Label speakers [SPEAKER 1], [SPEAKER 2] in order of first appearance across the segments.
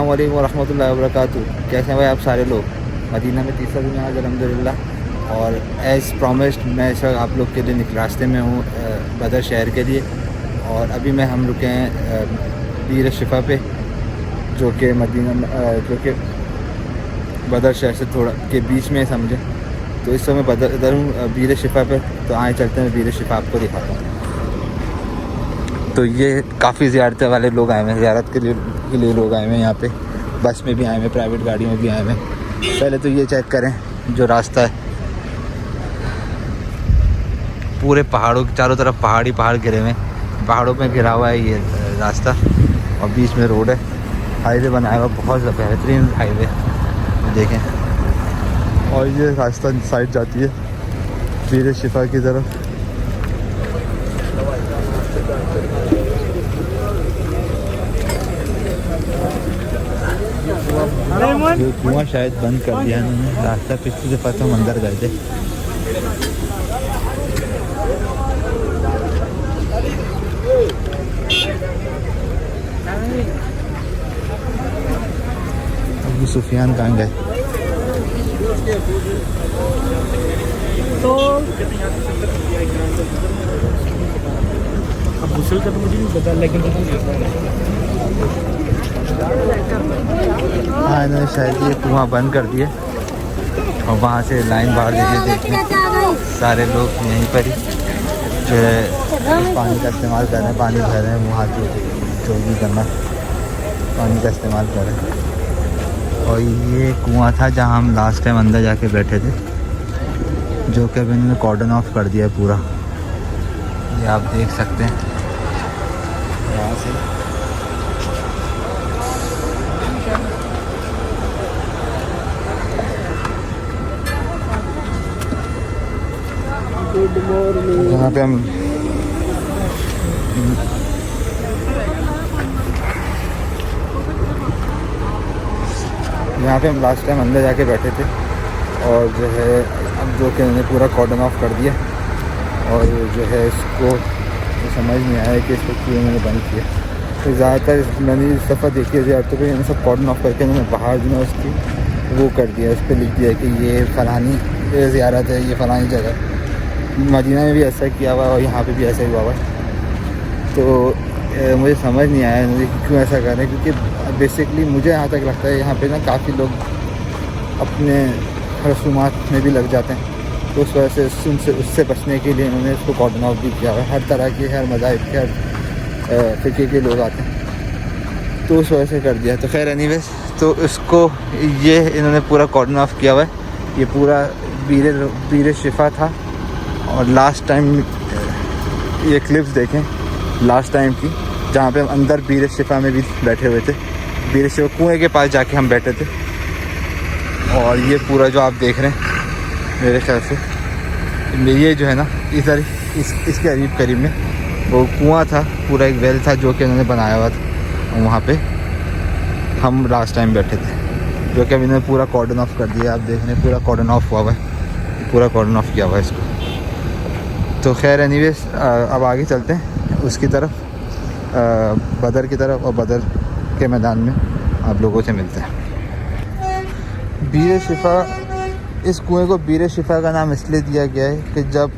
[SPEAKER 1] अस्सलाम वालेकुम वरहमतुल्लाहि वबरकातुहू। कैसे हैं भाई आप सारे लोग। मदीना में तीसरा दिन आज अल्हम्दुलिल्लाह। और एज़ प्रॉमिस्ड मैं इस वक्त आप लोग के लिए रास्ते में हूँ बदर शहर के लिए। और अभी हम रुके हैं बीर शिफा पे, जो कि मदीना जो कि बदर शहर से थोड़ा के बीच में समझे। तो इस समय इधर हूँ बीर शिफा पे। तो आए चलते हैं बीर शिफा आपको दिखाता हूँ। तो ये काफ़ी ज़ियारत वाले लोग आए हुए हैं, ज़ियारत के लिए लोग आए हुए हैं यहाँ पे। बस में भी आए हुए हैं, प्राइवेट गाड़ियों में भी आए हुए हैं। पहले तो ये चेक करें जो रास्ता है, पूरे पहाड़ों के चारों तरफ पहाड़ घिरे हुए हैं। पहाड़ों में घिरा हुआ है ये रास्ता और बीच में रोड है। हाईवे बनाया हुआ, बहुत बेहतरीन हाईवे देखें। और ये रास्ता साइड जाती है बीर शिफा की तरफ। ये कुआं शायद बंद कर दिया इन्होंने, रास्ता पिछली दफ़ा तो हम अंदर गए थे। अबू सुफियान कहाँ गए? तो
[SPEAKER 2] अब गुसल का तो मुझे नहीं पता, लेकिन
[SPEAKER 1] हाँ इन्होंने शायद ये कुआं बंद कर दिए। और वहाँ से लाइन बाहर देखिए, सारे लोग यहीं पर ही जो है पानी का इस्तेमाल कर रहे हैं, पानी भर रहे हैं, वहाँ जो भी करना पानी का इस्तेमाल कर रहे हैं। और ये कुआं था जहाँ हम लास्ट टाइम अंदर जाके बैठे थे, जो कि अब इन्होंने कॉर्डन ऑफ कर दिया है पूरा। ये आप देख सकते हैं यहाँ से। यहाँ पे हम लास्ट टाइम अंदर जाके बैठे थे। और जो है अब जो कि उन्होंने पूरा कॉर्डन ऑफ कर दिया। और जो है इसको तो समझ नहीं आया कि इसको क्यों उन्होंने बंद किया। तो ज़्यादातर मैंने इस दफ़ा देखी है ज़्यादातर पे सब कॉर्डन ऑफ करके उन्होंने बाहर जो है उसकी वो कर दिया, उस पर लिख दिया कि ये फ़लानी ज़ियारत है, ये फ़लानी जगह। मदीना में भी ऐसा किया हुआ और यहाँ पे भी ऐसा ही हुआ है। तो मुझे समझ नहीं आया मुझे क्यों ऐसा कर रहे हैं, क्योंकि बेसिकली मुझे यहाँ तक लगता है यहाँ पे ना काफ़ी लोग अपने रसूमात में भी लग जाते हैं। तो उस वजह से उससे बचने के लिए इन्होंने इसको कॉर्डन ऑफ भी किया हुआ है। हर तरह के, हर मज़ाहिब के, हर फ़िक़े के लोग आते हैं, तो उस वजह से कर दिया। तो खैर एनीवेज, तो इसको ये इन्होंने पूरा कॉर्डन ऑफ किया हुआ है। ये पूरा बीर शिफा था। और लास्ट टाइम ये क्लिप्स देखें लास्ट टाइम की, जहाँ पे हम अंदर बीर शिफा में भी बैठे हुए थे। बीर शिफा कुएँ के पास जाके हम बैठे थे। और ये पूरा जो आप देख रहे हैं मेरे ख्याल से ये जो है ना इधर इसके करीब में वो कुआं था, पूरा एक वेल था जो कि उन्होंने बनाया हुआ था। वहाँ पे हम लास्ट टाइम बैठे थे, जो कि अभी इन्होंने पूरा कॉर्डन ऑफ कर दिया। आप देख रहे हैं पूरा कॉर्डन ऑफ हुआ है, पूरा कॉर्डन ऑफ किया हुआ है इसको। तो खैर एनीवेज अब आगे चलते हैं उसकी तरफ, बदर की तरफ। और बदर के मैदान में आप लोगों से मिलते हैं। बीर शिफा, इस कुएं को बीर शिफा का नाम इसलिए दिया गया है कि जब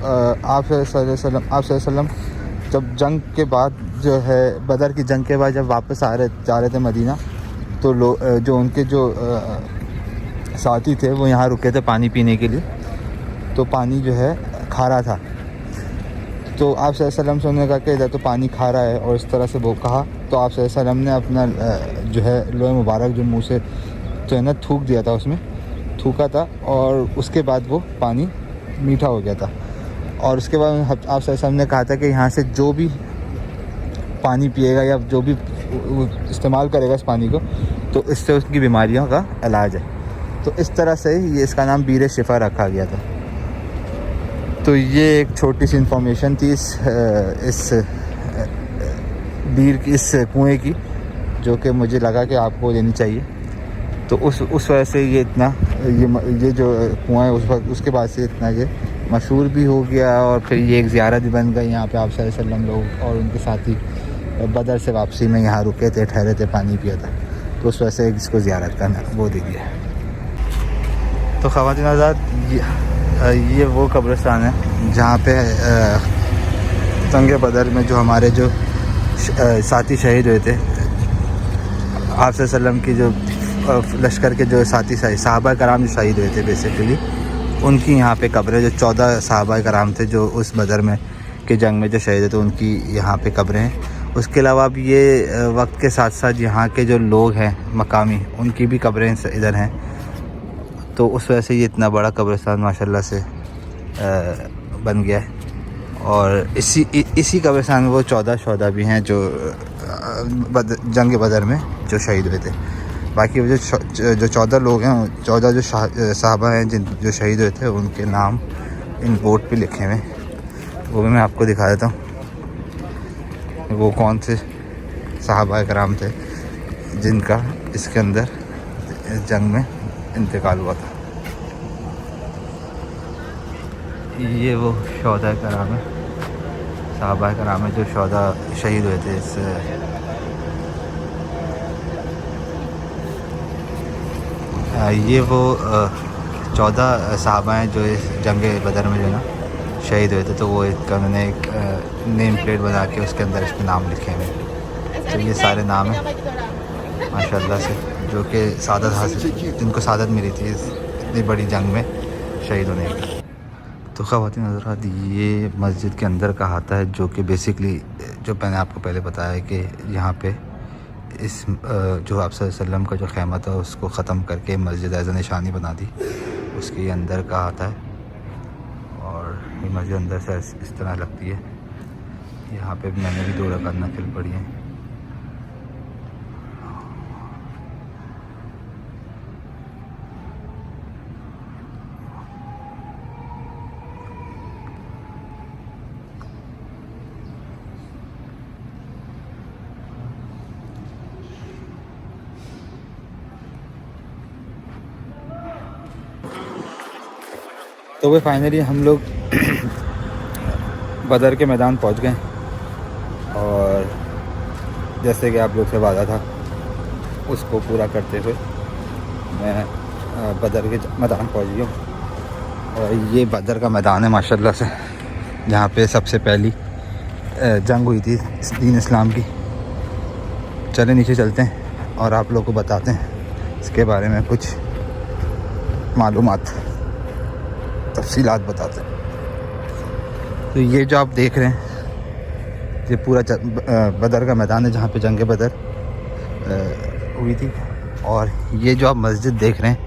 [SPEAKER 1] आप सल्लल्लाहु अलैहि वसल्लम जब जंग के बाद जो है बदर की जंग के बाद जब वापस जा रहे थे मदीना, तो जो उनके जो साथी थे वो यहाँ रुके थे पानी पीने के लिए। तो पानी जो है खारा था। तो आप सल्लल्लाहु अलैहि वसल्लम से उन्होंने कहा कि इधर तो पानी खारा है, और इस तरह से वो कहा। तो आप सल्लल्लाहु अलैहि वसल्लम ने अपना जो है लोहे मुबारक जो मुँह से तो है ना थूक दिया था, उसमें थूका था। और उसके बाद वो पानी मीठा हो गया था। और उसके बाद आप सल्लल्लाहु अलैहि वसल्लम ने कहा था कि यहाँ से जो भी पानी पिएगा या जो भी इस्तेमाल करेगा इस पानी को, तो इससे उसकी बीमारियों का इलाज है। तो इस तरह से ये इसका नाम बीर शिफा रखा गया था। तो ये एक छोटी सी इन्फॉर्मेशन थी इस बीर की, इस कुएँ की, जो कि मुझे लगा कि आपको लेनी चाहिए। तो उस वजह से ये इतना ये जो कुआँ है उस वक्त उसके बाद से इतना ये मशहूर भी हो गया। और फिर ये एक ज़ियारत भी बन गई। यहाँ पे आप सल्लल्लाहु अलैहि वसल्लम लोग और उनके साथी बदर से वापसी में यहाँ रुके थे, ठहरे थे, पानी पिया था। तो उस वजह से इसको ज़ियारत करना वो देखिए। तो ख़वातीन हज़रात, ये वो कब्रिस्तान है जहाँ पे जंग बदर में जो हमारे जो साथी शहीद हुए थे, आप सल्लम की जो लश्कर के जो साथी सहाबा कराम जो शहीद हुए थे बेसिकली, उनकी यहाँ पे कब्रें, जो 14 सहाबा कराम थे जो उस बदर में के जंग में जो शहीद हुए थे, उनकी यहाँ पे कब्रें हैं। उसके अलावा अब ये वक्त के साथ साथ यहाँ के जो लोग हैं मकामी, उनकी भी कब्रें इधर हैं। तो उस वजह से ये इतना बड़ा कब्रिस्तान माशाल्लाह से बन गया है। और इसी कब्रिस्तान में वो 14 शहदा भी हैं जो जंग बदर में जो शहीद हुए थे। बाकी वो जो 14 लोग हैं, 14 जो साहबा हैं जो शहीद हुए थे, उनके नाम इन बोर्ड पे लिखे हुए हैं। वो भी मैं आपको दिखा देता हूँ वो कौन से साहबा कराम थे जिनका इसके अंदर जंग में इंतकाल हुआ था। ये वो शहदा कराम है, साहबा कराम है जो शहदा शहीद हुए थे इस ये वो 14 साहबा हैं जो इस जंग बदर में जो ना शहीद हुए थे। तो वो उन्होंने एक नेम प्लेट बना के उसके अंदर इसमें नाम लिखे हुए हैं। तो ये सारे नाम हैं माशाल्लाह से जो कि सादत हासिल, जिनको सादत मिली थी इस इतनी बड़ी जंग में शहीद होने की। तो ख़वातीन हज़रात, ये मस्जिद के अंदर का हाता है जो कि बेसिकली जो मैंने आपको पहले बताया कि यहाँ पे इस जो आप सल्लम का जो ख़ैमा था उसको ख़त्म करके मस्जिद एज़ निशानी बना दी, उसके अंदर का आता है। और ये मस्जिद अंदर से इस तरह लगती है। यहाँ पे भी मैंने भी 2 रकात नफिल पढ़ी हैं। तो वे फाइनली हम लोग बदर के मैदान पहुंच गए और जैसे कि आप लोग से वादा था उसको पूरा करते हुए मैं बदर के मैदान पहुंच गया हूँ। और ये बदर का मैदान है माशाल्लाह से, जहाँ पे सबसे पहली जंग हुई थी दीन इस्लाम की। चले नीचे चलते हैं और आप लोग को बताते हैं इसके बारे में कुछ मालूमात, तफसीलात बताते हैं। तो ये जो आप देख रहे हैं ये पूरा बदर का मैदान है जहाँ पे जंग बदर हुई थी। और ये जो आप मस्जिद देख रहे हैं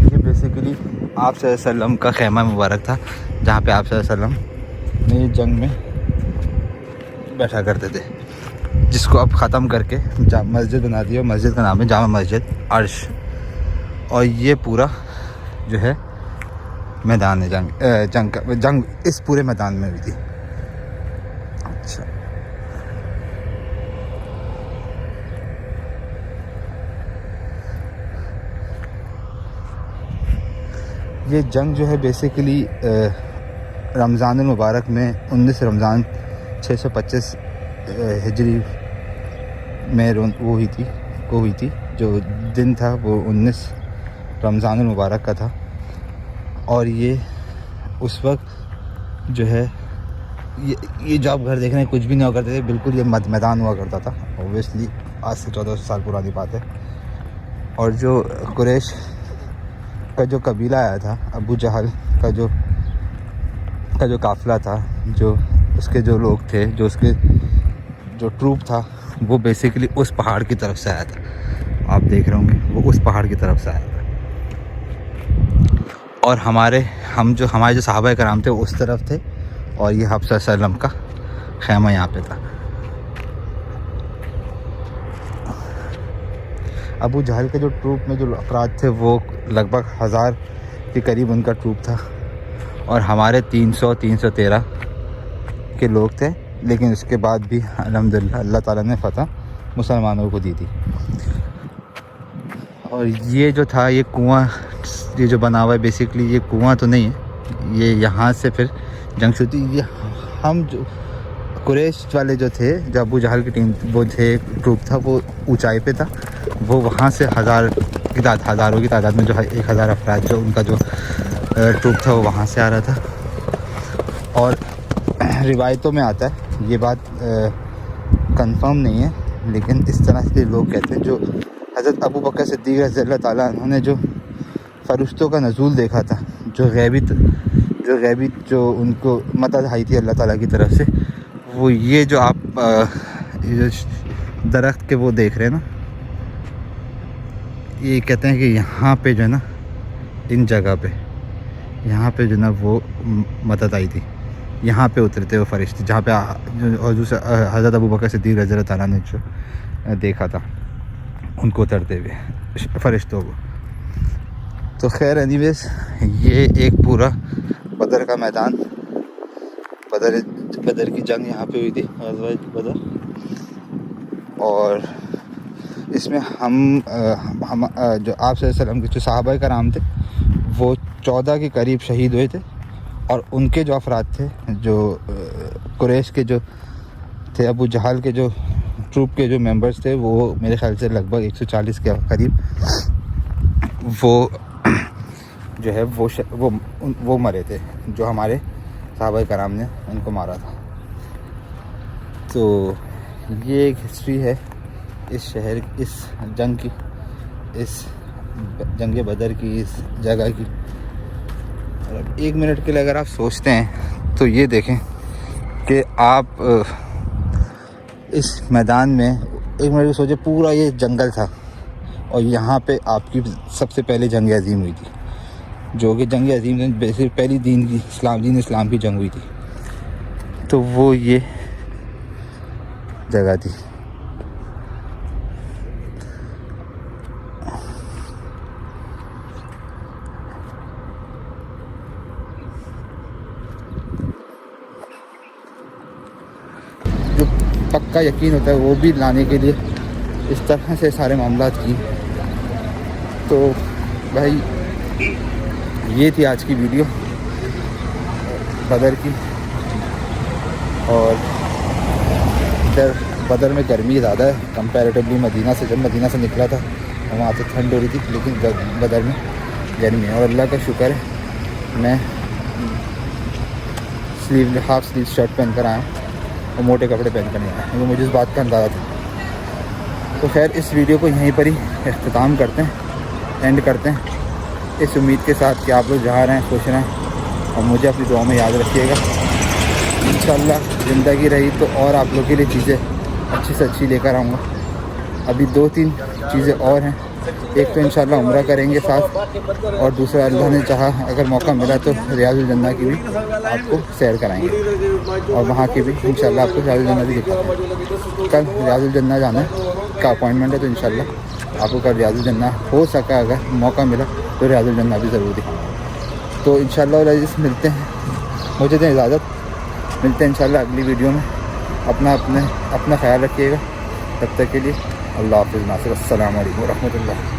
[SPEAKER 1] ये बेसिकली आप सल्लम का ख़ैमा मुबारक था, जहाँ पे आप सल्लम ने जंग में बैठा करते थे, जिसको अब ख़त्म करके मस्जिद बना दी। और मस्जिद का नाम है जामा मस्जिद अर्श। और ये पूरा जो है मैदान है जंग इस पूरे मैदान में हुई थी। अच्छा, ये जंग जो है बेसिकली रमज़ान मुबारक में 19 रमज़ान 625 हिजरी में वो हुई थी। जो दिन था वो 19 रमज़ान मुबारक का था। और ये उस वक्त जो है ये जो आप घर देख रहे हैं कुछ भी नहीं हुआ करते थे, बिल्कुल ये मैदान हुआ करता था। ओबियसली आज से 14 साल पुरानी बात है। और जो कुरैश का जो कबीला आया था, अबू जहल का जो काफ़िला था, जो उसके जो लोग थे, जो उसके जो ट्रूप था, वो बेसिकली उस पहाड़ की तरफ से आया था। आप देख रहे होंगे वो उस पहाड़ की तरफ से आया था। और हमारे जो सहाबा कराम थे उस तरफ थे। और ये हफ्सा सल्लम का ख़ैमा यहाँ पे था। अबू जहल के जो ट्रूप में जो अफराद थे वो लगभग 1000 के करीब उनका ट्रूप था। और हमारे 313 के लोग थे। लेकिन उसके बाद भी अल्हम्दुलिल्लाह अल्लाह ताला ने फ़तह मुसलमानों को दी थी। और ये जो था ये कुआं, ये जो बना हुआ है बेसिकली ये कुआं तो नहीं है, ये यहाँ से फिर जंग शुरू थी। ये हम जो कुरैश वाले जो थे, जो अबू जहल की टीम वो थे, ट्रूप था, वो ऊंचाई पे था। वो वहाँ से हज़ारों की तादाद में जो है 1000 अफराद जो उनका जो ट्रूप था वो वहाँ से आ रहा था। और रिवायतों में आता है, ये बात कंफर्म नहीं है, लेकिन इस तरह से लोग कहते हैं, जो हज़रत अबू बकर सिद्दीक़ रज़ियल्लाहु ताला अन्हु ने जो फ़रिश्तों का नज़ूल देखा था, जो गैबी जो उनको मदद आई थी अल्लाह ताला की तरफ से, वो ये जो आप ये जो दरख्त के वो देख रहे हैं ना, ये कहते हैं कि यहाँ पे जो है ना, इन जगह पे यहाँ पे जो ना वो मदद आई थी, यहाँ पे उतरे थे वो फरिश्ते, जहाँ पे हज़रत अबू बकर सिद्दीक़ रज़ियल्लाहु ताला ने जो देखा था उनको उतरते हुए फरिश्तों को। तो खैर एनीवेज, ये एक पूरा बदर का मैदान, बदर की जंग यहाँ पे हुई थी, बदर। और इसमें हम जो आप सल्लल्लाहु अलैहि वसल्लम के जो सहाबा कराम थे, वो 14 के करीब शहीद हुए थे। और उनके जो अफराद थे, जो कुरैश के जो थे, अबू जहल के जो ट्रूप के जो मेंबर्स थे, वो मेरे ख्याल से लगभग 140 के करीब वो जो है वो मरे थे, जो हमारे सहाबा कराम ने उनको मारा था। तो ये एक हिस्ट्री है इस शहर, इस जंग की, इस जंग बदर की, इस जगह की। और 1 मिनट के लिए अगर आप सोचते हैं तो ये देखें कि आप इस मैदान में 1 मिनट सोचे, पूरा ये जंगल था और यहाँ पे आपकी सबसे पहले जंग अज़ीम हुई थी, जो कि जंग अज़ीम में बेसिक पहली दीन इस्लाम की जंग हुई थी। तो वो ये जगह थी। जो पक्का यकीन होता है वो भी लाने के लिए इस तरह से सारे मामला की। तो भाई ये थी आज की वीडियो बदर की। और इधर बदर में गर्मी ज़्यादा है कंपैरेटिवली मदीना से। जब मदीना से निकला था वहाँ तो ठंड हो रही थी, लेकिन बदर में गर्मी है। और अल्लाह का शुक्र है मैं हाफ स्लीव शर्ट पहन कर आया और मोटे कपड़े पहन कर नहीं आया, क्योंकि मुझे इस बात का अंदाज़ा था। तो खैर इस वीडियो को यहीं पर ही अख्ताम करते हैं, एंड करते हैं, इस उम्मीद के साथ कि आप लोग जहाँ रहें खुश रहें और मुझे अपनी दुआ में याद रखिएगा। इंशाअल्लाह ज़िंदगी रही तो और आप लोग के लिए चीज़ें अच्छी से अच्छी लेकर आऊँगा। अभी 2-3 चीज़ें और हैं। एक तो इंशाअल्लाह उम्रा करेंगे साथ, और दूसरा अल्लाह ने चाहा अगर मौका मिला तो रियाजुल जन्ना की भी आपको सैर कराएंगे, और वहाँ की भी इंशाअल्लाह आपको रियाजुल जन्ना भी दिखाएंगे। कल रियाजुल जन्ना जाना का अपॉइंटमेंट है, तो इंशाअल्लाह आपको कल रियाजुल जन्ना हो सका, अगर मौका मिला तो रियाजुल जन्ना भी ज़रूर दिखाएंगे। तो इंशाअल्लाह मिलते हैं, मुझे दें इजाज़त, मिलते हैं इंशाअल्लाह अगली वीडियो में। अपना ख्याल रखिएगा। तब तक के लिए अल्लाह हाफ़िज़, नासिर, अस्सलामु अलैकुम व रहमतुल्लाह।